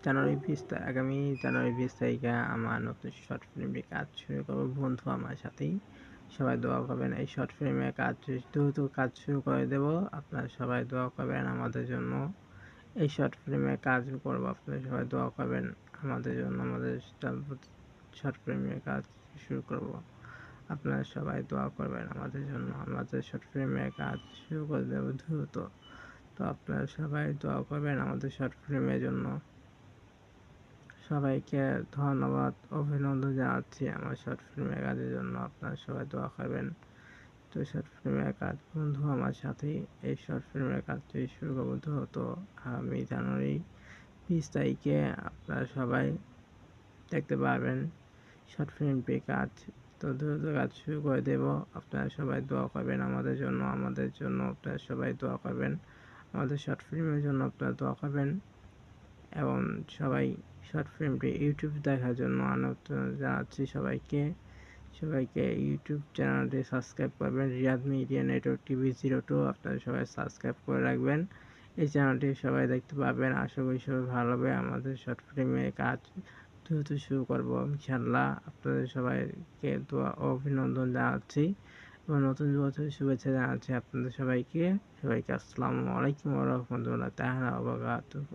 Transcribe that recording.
আগামী জানুয়ারি 20 তারিখে আমার নতুন শর্ট ফিল্মটি কাজ শুরু করব বন্ধু আমার সাথেই। সবাই দোয়া করবেন। এই শর্ট ফিল্মের কাজ দ্রুত কাজ শুরু করে দেব। আপনারা সবাই দোয়া করবেন আমাদের জন্য। এই শর্ট ফিল্মের কাজ করব, আপনারা সবাই দোয়া করবেন আমাদের জন্য। আমাদের শর্ট ফিল্মের কাজ শুরু করব, আপনারা সবাই দোয়া করবেন আমাদের জন্য। আমাদের শর্ট ফিল্মের কাজ শুরু করে দেব দ্রুত। তো আপনারা সবাই দোয়া করবেন আমাদের শর্ট ফিল্মের জন্য। সবাইকে ধন্যবাদ, অভিনন্দন জানাচ্ছি আমার শর্ট ফিল্মের কাজের জন্য। আপনারা সবাই দোয়া করবেন। তো শর্ট ফিল্মের কাজ বন্ধু আমার সাথেই। এই শর্ট ফিল্মের কাজটি শুরু করব দ্রুত আগামী জানুয়ারি 20 তারিখে। আপনারা সবাই দেখতে পারবেন শর্ট ফিল্মটির কাজ। তো দ্রুত কাজ শুরু করে দেব। আপনারা সবাই দোয়া করবেন আমাদের জন্য। আপনারা সবাই দোয়া করবেন আমাদের শর্ট ফিল্মের জন্য। আপনারা দোয়া করবেন এবং সবাই শর্ট ফিল্মটি ইউটিউব দেখার জন্য আমন্ত্রণ জানাচ্ছি সবাইকে ইউটিউব চ্যানেলটি সাবস্ক্রাইব করবেন। রিয়াদ মিডিয়া নেটওয়ার্ক টিভি 02 আপনারা সবাই সাবস্ক্রাইব করে রাখবেন। এই চ্যানেলটি সবাই দেখতে পাবেন। আশা করি সবাই ভালো হবে। আমাদের শর্ট ফিল্মের কাজ দ্রুত শুরু করব ইনশাআল্লাহ। আপনাদের সবাইকে দোয়া ও অভিনন্দন জানাচ্ছি এবং নতুন বছরের শুভেচ্ছা জানাচ্ছি আপনাদের সবাইকে। আসসালামু আলাইকুম ওয়া রাহমাতুল্লাহি তাআলা ওয়া বারাকাতুহু।